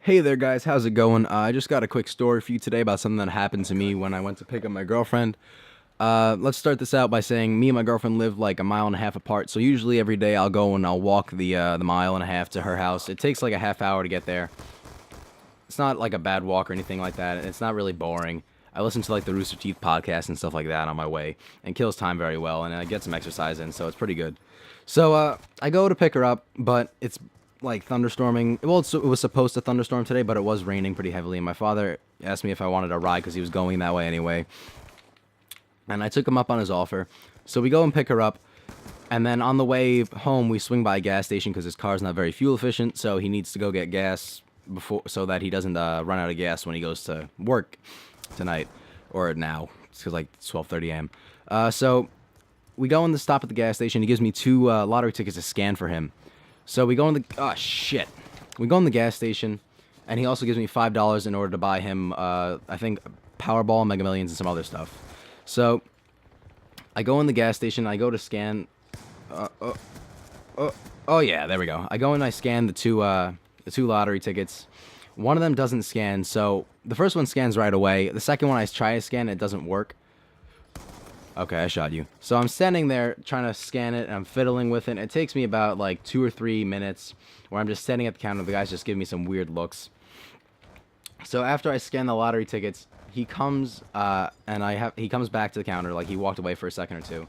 Hey there, guys. How's it going? I just got a quick story for you today about something that happened to me when I went to pick up my girlfriend. Let's start this out by saying me and my girlfriend live like a mile and a half apart. So usually every day I'll go and I'll walk the mile and a half to her house. It takes like a half hour to get there. It's not like a bad walk or anything like that. It's not really boring. I listen to like the Rooster Teeth podcast and stuff like that on my way, and kills time very well, and I get some exercise in, so it's pretty good. So I go to pick her up, but it's like thunderstorming. Well, it was supposed to thunderstorm today, but it was raining pretty heavily. And my father asked me if I wanted a ride because he was going that way anyway, and I took him up on his offer. So we go and pick her up, and then on the way home we swing by a gas station because his car's not very fuel efficient, so he needs to go get gas before so that he doesn't run out of gas when he goes to work tonight or now. It's because like 12:30 a.m. So we go in the stop at the gas station. He gives me two lottery tickets to scan for him. So we go in the shit. We go in the gas station, and he also gives me $5 in order to buy him I think Powerball, Mega Millions, and some other stuff. So I go in the gas station. I go to scan. Uh, uh, oh yeah, there we go. I go and I scan the two lottery tickets. One of them doesn't scan, so the first one scans right away. The second one I try to scan, it doesn't work. Okay, I shot you. So I'm standing there trying to scan it, and I'm fiddling with it. It takes me about like 2 or 3 minutes where I'm just standing at the counter. The guy's just giving me some weird looks. So after I scan the lottery tickets, he comes he comes back to the counter like he walked away for a second or two.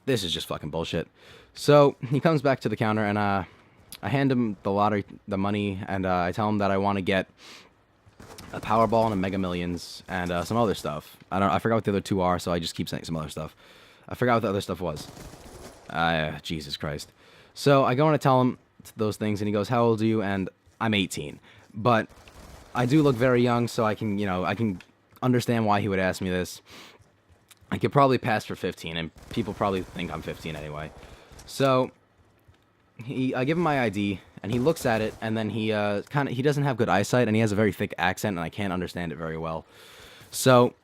This is just fucking bullshit. So he comes back to the counter, and I hand him the money, and I tell him that I want to get a Powerball and a Mega Millions and some other stuff. I forgot what the other two are, so I just keep saying some other stuff. I forgot what the other stuff was. Jesus Christ. So I go and I tell him those things, and he goes, "How old are you?" And I'm 18, but I do look very young, so I can understand why he would ask me this. I could probably pass for 15, and people probably think I'm 15 anyway. So I give him my ID, and he looks at it, and then he doesn't have good eyesight, and he has a very thick accent, and I can't understand it very well. So,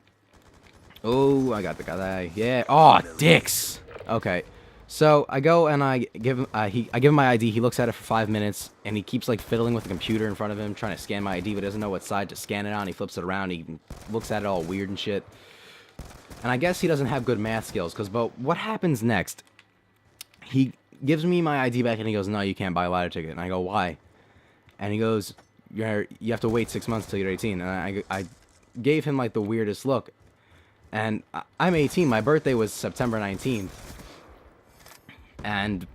oh, I got the guy. Yeah. Oh, dicks. Okay. So I go and I give him I give him my ID. He looks at it for 5 minutes, and he keeps like fiddling with the computer in front of him, trying to scan my ID, but doesn't know what side to scan it on. He flips it around. He looks at it all weird and shit. And I guess he doesn't have good math skills, but what happens next? He gives me my ID back, and he goes, "No, you can't buy a lottery ticket." And I go, "Why?" And he goes, "You have to wait 6 months till you're 18." And I gave him like the weirdest look. And I'm 18. My birthday was September 19th, and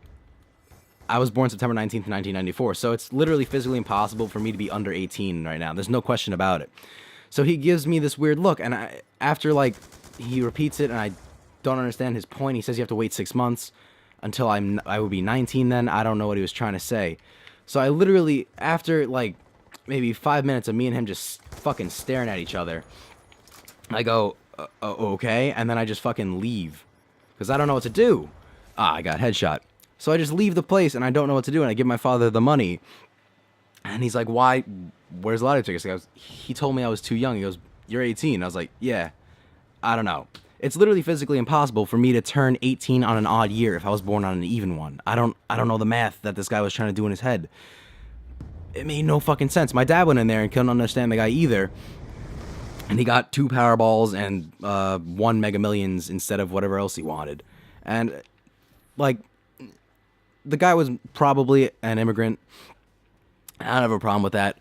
I was born September 19th, 1994. So it's literally physically impossible for me to be under 18 right now. There's no question about it. So he gives me this weird look, and after like he repeats it, and I don't understand his point. He says you have to wait 6 months until I would be 19. Then I don't know what he was trying to say. So I literally, after like maybe 5 minutes of me and him just fucking staring at each other, I go, "Okay," and then I just fucking leave because I don't know what to do. I got headshot. So I just leave the place, and I don't know what to do, and I give my father the money, and he's like, "Why? Where's the lottery tickets?" He told me I was too young. He goes, "You're 18." I was like, "Yeah, I don't know." It's literally physically impossible for me to turn 18 on an odd year if I was born on an even one. I don't know the math that this guy was trying to do in his head. It made no fucking sense. My dad went in there and couldn't understand the guy either. And he got two Powerballs and one Mega Millions instead of whatever else he wanted. And like the guy was probably an immigrant. I don't have a problem with that.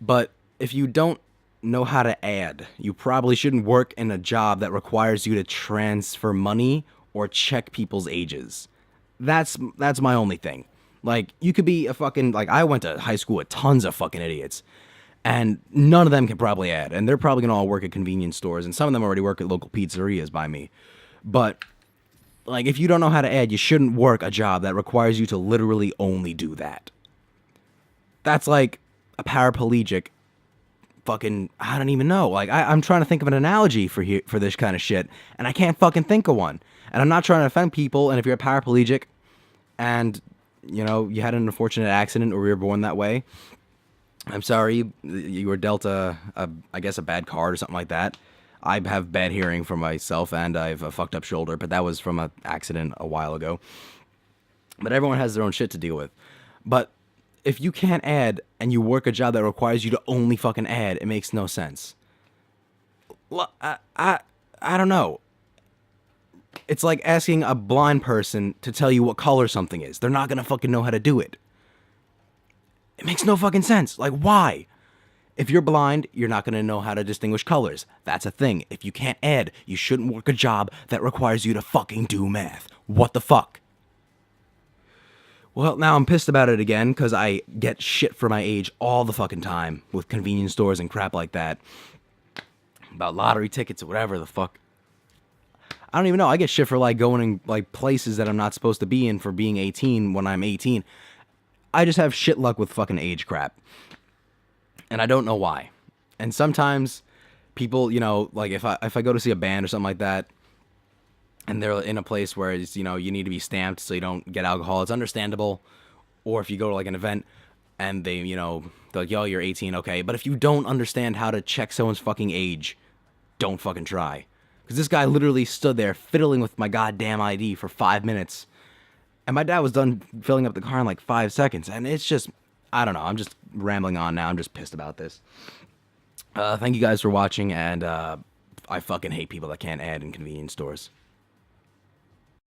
But if you don't know how to add, you probably shouldn't work in a job that requires you to transfer money or check people's ages. That's my only thing. Like, you could be a fucking, like, I went to high school with tons of fucking idiots, and none of them can probably add, and they're probably gonna all work at convenience stores, and some of them already work at local pizzerias by me. But like, if you don't know how to add, you shouldn't work a job that requires you to literally only do that. That's like a paraplegic fucking, I don't even know. Like, I'm trying to think of an analogy for this kind of shit, and I can't fucking think of one. And I'm not trying to offend people, and if you're a paraplegic and, you had an unfortunate accident or you were born that way, I'm sorry you were dealt I guess a bad card or something like that. I have bad hearing for myself, and I have a fucked up shoulder, but that was from an accident a while ago. But everyone has their own shit to deal with. But if you can't add and you work a job that requires you to only fucking add, it makes no sense. I don't know. It's like asking a blind person to tell you what color something is. They're not gonna fucking know how to do it. It makes no fucking sense. Like, why? If you're blind, you're not gonna know how to distinguish colors. That's a thing. If you can't add, you shouldn't work a job that requires you to fucking do math. What the fuck? Well, now I'm pissed about it again because I get shit for my age all the fucking time with convenience stores and crap like that. About lottery tickets or whatever the fuck. I don't even know. I get shit for like going in like places that I'm not supposed to be in for being 18 when I'm 18. I just have shit luck with fucking age crap. And I don't know why. And sometimes people, you know, like if I go to see a band or something like that, and they're in a place where it's, you know, you need to be stamped so you don't get alcohol, it's understandable. Or if you go to like an event and they, you know, they're like, yo, you're 18, okay. But if you don't understand how to check someone's fucking age, don't fucking try. Because this guy literally stood there fiddling with my goddamn ID for 5 minutes. And my dad was done filling up the car in like 5 seconds. And it's just, I don't know. I'm just rambling on now. I'm just pissed about this. Thank you guys for watching. And I fucking hate people that can't add in convenience stores.